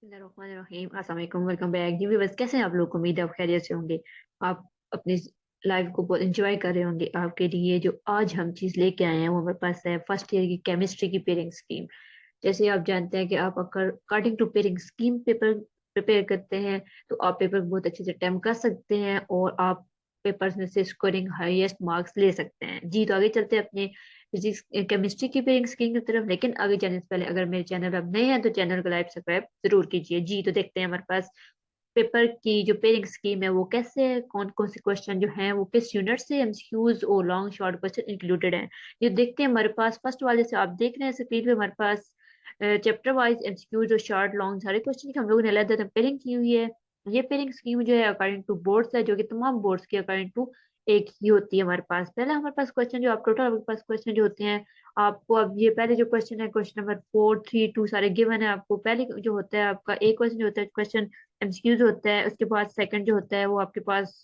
बिस्मिल्लाहिर्रहमानिर्रहीम। अस्सलाम वालेकुम, वेलकम बैक जी। बस कैसे हैं आप लोग? उम्मीद है आप खैरियत से होंगे। आप अपनी लाइफ को बहुत एंजॉय कर रहे होंगे। आपके लिए जो आज हम चीज़ लेके आए हैं वो हमारे पास है फर्स्ट ईयर की केमिस्ट्री की पेयरिंग स्कीम। जैसे आप जानते हैं कि आप according to pairing scheme paper prepare करते हैं तो आप पेपर बहुत अच्छे से अटेम्प्ट कर सकते हैं और आप पेपर्स में से स्कोरिंग हाईएस्ट मार्क्स ले सकते हैं जी। तो आगे चलते हैं अपने फिजिक्स केमिस्ट्री की पेयरिंग स्कीम की तरफ। लेकिन आगे जाने से पहले अगर मेरे चैनल अब नए हैं तो चैनल को लाइक सब्सक्राइब जरूर कीजिए जी। तो देखते हैं हमारे पास पेपर की जो पेयरिंग स्कीम है वो कैसे है, कौन कौन से क्वेश्चन जो हैं वो किस यूनिट से, एमसीक्यूज और लॉन्ग शॉर्ट क्वेश्चन इंक्लूडेड हैं। ये देखते हैं हमारे पास फर्स्ट वाले से। आप देख रहे हैं स्क्रीन पे हमारे पास चैप्टर वाइज एमसीक्यूज और शॉर्ट लॉन्ग सारे क्वेश्चन की हम लोगों ने अलग पेयरिंग की हुई है। ये पेयरिंग स्कीम जो है अकॉर्डिंग टू बोर्ड्स है, जो कि तमाम बोर्ड्स के अकॉर्डिंग टू एक ही होती है हमारे पास। पहले हमारे पास क्वेश्चन जो आप टोटल आपके पास क्वेश्चन जो होते हैं आपको, अब ये पहले जो क्वेश्चन है क्वेश्चन नंबर 4, 3, 2 सारे गिवन है आपको। पहले जो होता है आपका एक क्वेश्चन जो होता है क्वेश्चन एमसीक्यूज होता है, उसके बाद सेकंड जो होता है वो आपके पास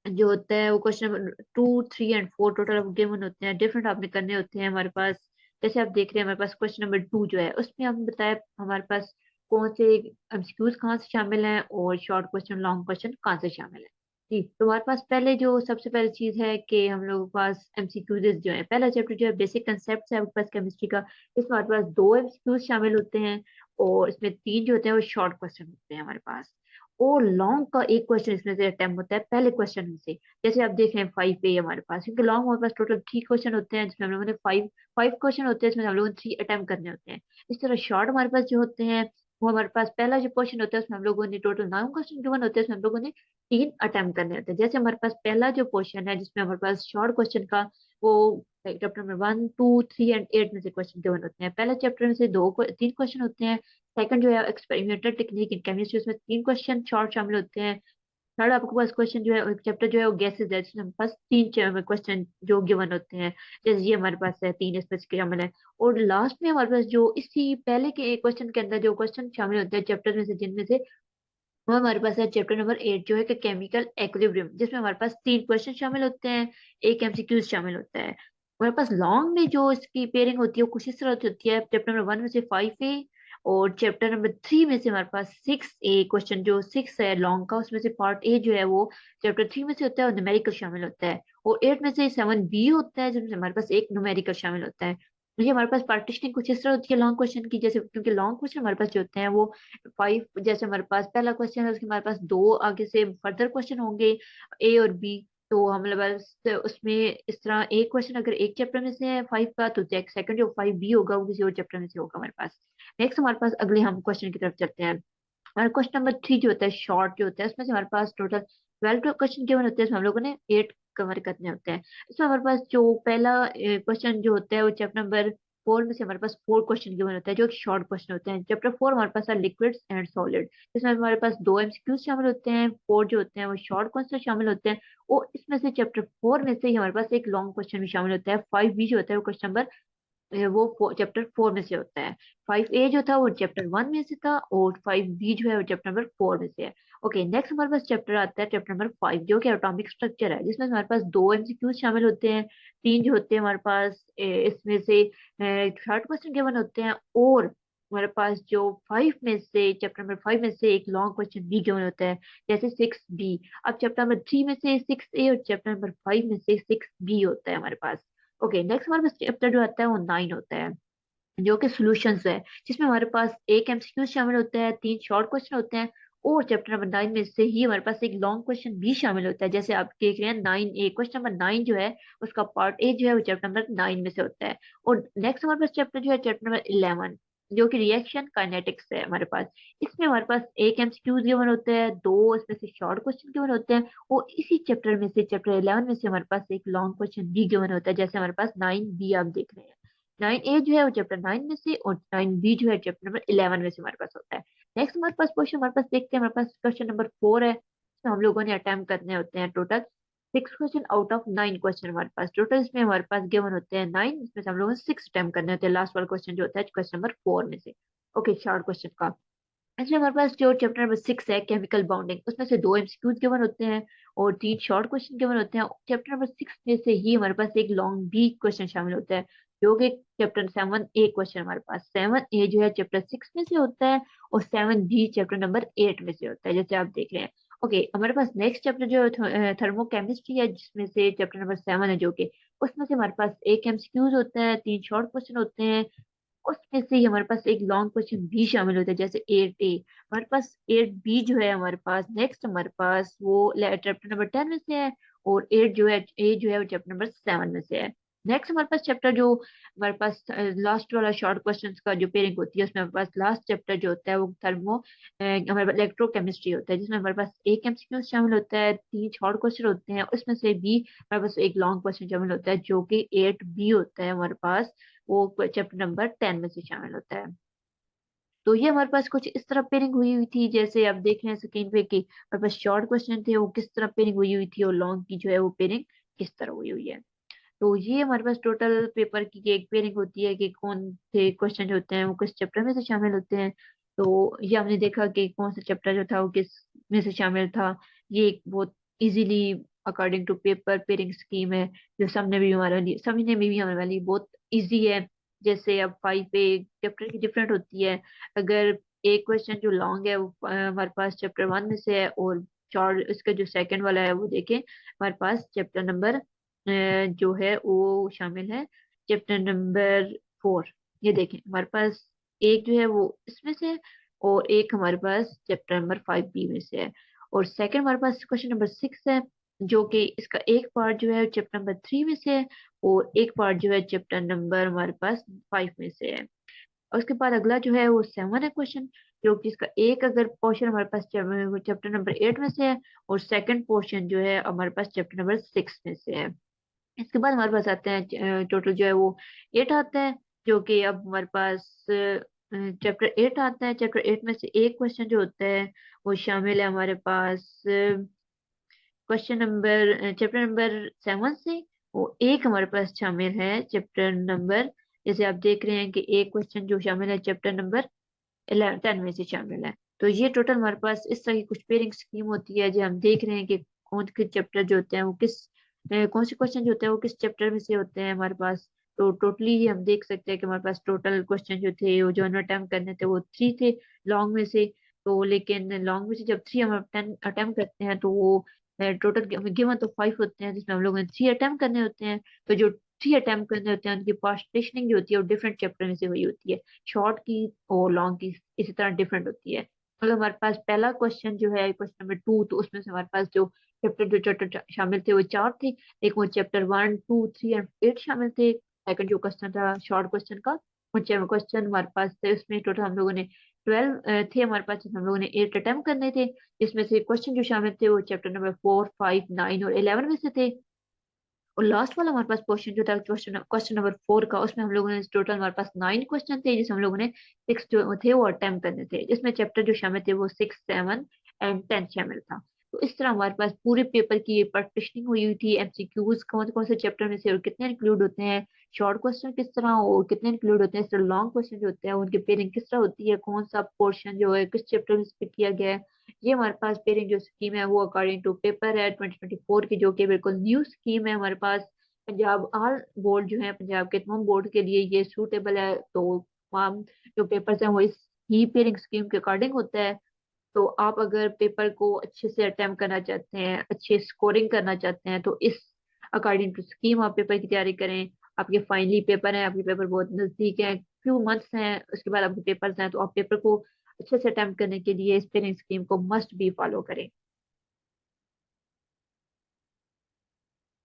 जो होता है वो question number 2, 3 and 4 total given होते हैं, डिफरेंट आपने करने होते हैं हमारे पास। जैसे आप देख रहे हैं हमारे पास क्वेश्चन नंबर 2 जो है उसमें हम बताया हमारे पास कौन से एमसीक्यूज कहाँ से शामिल हैं और शॉर्ट क्वेश्चन लॉन्ग क्वेश्चन कहाँ से शामिल है जी। तो हमारे पास पहले जो सबसे पहली चीज है कि हम लोगों के पास एमसीक्यूज जो है, पहला चैप्टर जो है बेसिक कंसेप्ट है आपके पास केमिस्ट्री का। इसमें हमारे पास दो एमसीक्यूज शामिल होते हैं और इसमें तीन जो होते हैं वो शॉर्ट क्वेश्चन होते हैं हमारे पास। और लॉन्ग का एक क्वेश्चन इसमें से अटेम्प्ट होता है पहले क्वेश्चन में से। जैसे आप देख रहे हैं 5A हमारे पास, क्योंकि लॉन्ग हमारे पास टोटल 3 क्वेश्चन होते हैं जिसमें हम लोगों ने फाइव फाइव क्वेश्चन होते हैं, इसमें हम लोगों ने 3 अटेम्प्ट करने होते हैं। इस तरह शॉर्ट हमारे पास जो होते हैं वो हमारे पास पहला जो क्वेश्चन होता है उसमें हम लोगों ने टोटल 9 क्वेश्चन गिवन होते हैं, उसमें हम लोगों ने 3 अटेम्प्ट करने होते हैं। जैसे हमारे पास पहला जो क्वेश्चन है जिसमें हमारे पास शॉर्ट क्वेश्चन का वो चैप्टर नंबर 1, 2, 3 एंड 8 में से क्वेश्चन गिवन होते हैं। पहले चैप्टर में से 3 क्वेश्चन होते हैं। सेकंड जो है एक्सपेरिमेंटल टेक्निक इन केमिस्ट्री, उसमें 3 क्वेश्चन शॉर्ट शामिल होते हैं। थर्ड आपके पास क्वेश्चन जो है चैप्टर जो है वो गैसेस है, जिसमें हमारे पास 3 क्वेश्चन जो गिवन होते हैं। जैसे ये हमारे पास है 3 इसमें से शामिल है। और लास्ट में हमारे पास जो इसी पहले के क्वेश्चन के अंदर जो क्वेश्चन शामिल होते हैं चैप्टर में से जिनमें से वो हमारे पास है चैप्टर नंबर 8 जो है कि केमिकल एक्विलिब्रियम, जिसमें हमारे पास 3 क्वेश्चन शामिल होते हैं, एक एमसीक्यूज शामिल होता है। हमारे पास लॉन्ग में जो इसकी पेयरिंग होती है वो कुछ इस तरह होती है। चैप्टर नंबर 1 में से 5A और चैप्टर नंबर 3 में से हमारे पास 6A, क्वेश्चन जो 6 है लॉन्ग का उसमें से पार्ट ए जो है वो चैप्टर 3 में से होता है और न्यूमेरिकल शामिल होता है। और 8 में से 7B होता है जिसमें हमारे पास एक न्यूमेरिकल शामिल होता है। ये हमारे पास पार्टीशनिंग कुछ इस तरह होती है लॉन्ग क्वेश्चन की, जैसे क्योंकि लॉन्ग क्वेश्चन हमारे पास जो होते हैं वो 5, जैसे हमारे पास पहला क्वेश्चन है उसके हमारे पास दो आगे से फर्दर क्वेश्चन होंगे ए और बी। तो हम लोग बस उसमें इस तरह एक क्वेश्चन अगर एक चैप्टर में से है 5 का तो सेकंड जो 5B होगा वो किसी और चैप्टर में से होगा हमारे पास। नेक्स्ट हमारे पास अगले हम क्वेश्चन की तरफ चलते हैं। हमारा क्वेश्चन नंबर 3 जो होता है शॉर्ट जो होता है उसमें से हमारे पास टोटल 12 क्वेश्चन केवल होते हैं, इसमें हम लोगों ने 8 कवर करने होते हैं। इसमें हमारे पास जो पहला क्वेश्चन जो होता है वो चैप्टर नंबर 4 में से हमारे पास 4 क्वेश्चन गिवन होता है जो एक शॉर्ट क्वेश्चन होते हैं। चैप्टर 4 हमारे पास है लिक्विड्स एंड सॉलिड, इसमें हमारे पास दो एमसीक्यूज शामिल होते हैं। 4 जो होते हैं वो शॉर्ट क्वेश्चन शामिल होते हैं। और इसमें से चैप्टर 4 में से ही हमारे पास एक लॉन्ग क्वेश्चन भी शामिल होता है। 5B जो होता है वो क्वेश्चन नंबर वो चैप्टर 4 में से होता है। 5A जो था वो चैप्टर 1 में से था और 5B जो है वो चैप्टर नंबर 4 में से है। ओके, नेक्स्ट हमारे पास चैप्टर आता है चैप्टर नंबर 5 जो कि एटॉमिक स्ट्रक्चर है, जिसमें हमारे पास दो एमसीक्यूज शामिल होते हैं। तीन जो होते हैं हमारे पास इसमें से शॉर्ट क्वेश्चन गिवन होते हैं। और हमारे पास जो 5 में से चैप्टर नंबर 5 में से एक लॉन्ग क्वेश्चन भी गिवन होता है, जैसे 6B। अब चैप्टर नंबर 3 में से 6A और चैप्टर नंबर 5 में से 6B होता है हमारे पास। ओके, नेक्स्ट हमारे पास चैप्टर जो आता है वो 9 होता है जो कि सॉल्यूशंस है, जिसमें हमारे पास एक एमसीक्यू शामिल होता है, 3 शॉर्ट क्वेश्चन होते हैं। और चैप्टर नंबर 9 में से ही हमारे पास एक लॉन्ग क्वेश्चन भी शामिल होता है। जैसे आप देख रहे हैं 9A, क्वेश्चन नंबर 9 जो है उसका पार्ट ए जो है वो चैप्टर नंबर 9 में से होता है। और नेक्स्ट हमारे पास चैप्टर जो है चैप्टर नंबर 11 जो कि रिएक्शन काइनेटिक्स है हमारे पास। इसमें हमारे पास एक एमसीक्यूज गिवन होता है, दो इसमें से शॉर्ट क्वेश्चन गिवन होते हैं। और इसी चैप्टर में से चैप्टर 11 में से हमारे पास एक लॉन्ग क्वेश्चन भी गिवन होता है, जैसे हमारे पास 9B आप देख रहे हैं। 9A जो है वो चैप्टर 9 में से और 9B जो है चैप्टर नंबर 11 में से हमारे पास होता है। नेक्स्ट हमारे पास क्वेश्चन हमारे पास देखते हैं, हमारे पास क्वेश्चन नंबर 4 है, इसमें हम लोगों ने अटेम्प्ट करने होते हैं total 6 question out of 9 question हमारे पास। टोटल इसमें हमारे पास गिवन होते हैं 9, इसमें से हम लोगों ने 6 अटेम्प्ट करने होते हैं। लास्ट वाला क्वेश्चन जो होता है क्वेश्चन नंबर 4 में से। ओके, शॉर्ट क्वेश्चन का इसमें हमारे पास जो चैप्टर नंबर 6 है केमिकल बॉन्डिंग, उसमें से दो एमसीक्यूज गिवन होते हैं और 3 शॉर्ट क्वेश्चन गिवन होते हैं। चैप्टर नंबर 6 में से ही हमारे पास एक लॉन्ग भी क्वेश्चन शामिल होता है। जो कि चैप्टर 7A क्वेश्चन हमारे पास 7A जो है चैप्टर 6 में से होता है, और 7B चैप्टर नंबर 8 में से होता है, जैसे आप देख रहे हैं। ओके, हमारे पास नेक्स्ट चैप्टर जो थर्मोकेमिस्ट्री है, जिसमें से चैप्टर नंबर 7 है, जो कि उसमें से हमारे पास एक एमसीक्यूज होता है, 3 शॉर्ट क्वेश्चन होते हैं। उसमें से ही हमारे पास एक लॉन्ग क्वेश्चन भी शामिल होता है, जैसे 8A। हमारे पास 8B जो है हमारे पास नेक्स्ट हमारे पास वो चैप्टर नंबर 10 में से है, और 8 जो है ए जो है वो चैप्टर नंबर 7 में से है। नेक्स्ट हमारे पास चैप्टर जो हमारे पास लास्ट वाला शॉर्ट क्वेश्चन का जो पेयरिंग होती है, उसमें हमारे पास लास्ट चैप्टर जो होता है वो हमारे पास इलेक्ट्रोकेमिस्ट्री होता है, जिसमें हमारे पास एक एमसीक्यू शामिल होता है, 3 शॉर्ट क्वेश्चन होते हैं, उसमें से भी हमारे पास एक लॉन्ग क्वेश्चन शामिल होता है, जो कि 8B होता है हमारे पास, वो चैप्टर नंबर 10 में से शामिल होता है। तो ये हमारे पास कुछ इस तरह पेयरिंग हुई हुई थी, जैसे आप देख रहे हैं स्क्रीन पे कि हमारे पास शॉर्ट क्वेश्चन थे वो किस तरह पेयरिंग हुई हुई थी, और लॉन्ग की जो है वो पेयरिंग किस तरह हुई हुई है। तो ये हमारे पास टोटल पेपर की एक पेयरिंग होती है कि कौन से क्वेश्चन जो होते हैं वो किस चैप्टर में से शामिल होते हैं। तो ये हमने देखा कि कौन सा चैप्टर जो था वो किस में से शामिल था। ये एक बहुत easily according to paper pairing scheme है, जो सबने भी हमारे लिए समझने में भी हमारे वाली बहुत इजी है। जैसे अब 5 पे चैप्टर की डिफरेंट होती है। अगर एक क्वेश्चन जो लॉन्ग है वो हमारे पास चैप्टर 1 में से है, और शॉर्ट इसका जो सेकंड वाला है वो देखें हमारे पास चैप्टर नंबर जो है वो शामिल है चैप्टर नंबर 4। ये देखें हमारे पास एक जो है वो इसमें से है, और एक हमारे पास चैप्टर नंबर 5B में से है। और सेकंड हमारे पास क्वेश्चन नंबर 6 है, जो कि इसका एक पार्ट जो है चैप्टर नंबर 3 में से है, और एक पार्ट जो है चैप्टर नंबर हमारे पास 5 में से है। और उसके बाद अगला जो है वो 7 है क्वेश्चन, जो कि इसका एक अगर पोर्शन हमारे पास चैप्टर नंबर 8 में से है, और सेकंड पोर्शन जो है हमारे पास चैप्टर नंबर 6 में से है। इसके बाद हमारे पास आते हैं टोटल जो है वो 8 आता है, जो कि अब हमारे पास चैप्टर 8 आता है। चैप्टर 8 में से एक क्वेश्चन जो होता है वो शामिल है हमारे पास क्वेश्चन नंबर चैप्टर नंबर 7 से, वो एक हमारे पास शामिल है चैप्टर नंबर, जैसे आप देख रहे हैं कि एक क्वेश्चन जो शामिल है चैप्टर नंबर 10 में से शामिल है। तो ये टोटल हमारे पास इस तरह की कुछ पेयरिंग स्कीम होती है, जो हम देख रहे हैं कि कौन से चैप्टर जो होते हैं वो कौन से क्वेश्चन जो होते हैं वो किस चैप्टर में से होते हैं हमारे पास। तो टोटली ही हम देख सकते हैं कि हमारे पास टोटल क्वेश्चन जो थे वो जो हमें अटेम्प्ट करने थे वो 3 थे लॉन्ग में से। तो लेकिन लॉन्ग में से जब 3 हम अटेम्प्ट करते हैं तो वो टोटल गिवन तो 5 होते हैं, जिसमें हम लोगों ने 3 अटेम्प्ट करने होते हैं। तो जो 3 अटेम्प्ट करने होते हैं उनकी पार्टिशनिंग जो होती है वो डिफरेंट चैप्टर में से हुई होती है, शॉर्ट की और लॉन्ग की इसी तरह डिफरेंट होती है। मतलब हमारे पास पहला क्वेश्चन जो है क्वेश्चन नंबर 2, तो उसमें से हमारे पास जो चैप्टर शामिल थे वो 4 थे। एक वो चैप्टर 1, 2, 3 एंड 8 शामिल थे। सेकंड जो क्वेश्चन था शॉर्ट क्वेश्चन का, वो क्वेश्चन हमारे पास थे, उसमें टोटल हम लोगों ने 12 थे हमारे पास, जिसमें हम लोगों ने 8 अटेम्प्ट करने थे। जिसमें से क्वेश्चन जो शामिल थे वो चैप्टर नंबर 4, 5, 9 और 11 में से थे। और लास्ट वाला हमारे पास क्वेश्चन जो था क्वेश्चन क्वेश्चन नंबर 4 का, उसमें हम लोगों ने टोटल हमारे पास 9 क्वेश्चन थे, जिसमें हम लोगों ने 6 जो थे वो अटेम्प्ट करने थे, जिसमें चैप्टर जो शामिल थे वो 6, 7 एंड 10 शामिल था। तो इस तरह हमारे पास पूरे पेपर की ये पार्टीशनिंग हुई हुई थी, एमसीक्यूज कौन कौन से चैप्टर में से और कितने इंक्लूड होते हैं, शॉर्ट क्वेश्चन किस तरह और कितने इंक्लूड होते हैं, इस तरह लॉन्ग क्वेश्चन जो होते हैं उनकी पेयरिंग किस तरह होती है, कौन सा पोर्शन जो है किस चैप्टर में से किया गया है। ये हमारे पास पेयरिंग जो स्कीम है वो अकॉर्डिंग टू पेपर है 2024 की, जो कि बिल्कुल न्यू स्कीम है हमारे पास। पंजाब ऑल बोर्ड जो है पंजाब के तमाम बोर्ड के लिए ये सूटेबल है। तो तमाम जो पेपर्स हैं वो इस ही पेयरिंग स्कीम के अकॉर्डिंग होता है। तो आप अगर पेपर को अच्छे से अटेम्प्ट करना चाहते हैं, अच्छे स्कोरिंग करना चाहते हैं, तो इस अकॉर्डिंग टू स्कीम आप पेपर की तैयारी करें। आपके फाइनली पेपर हैं, आपके पेपर बहुत नजदीक हैं, फ्यू मंथ्स हैं उसके बाद आपके पेपर्स हैं, तो आप पेपर को अच्छे से अटेम्प्ट करने के लिए इस पेयरिंग स्कीम को मस्ट बी फॉलो करें।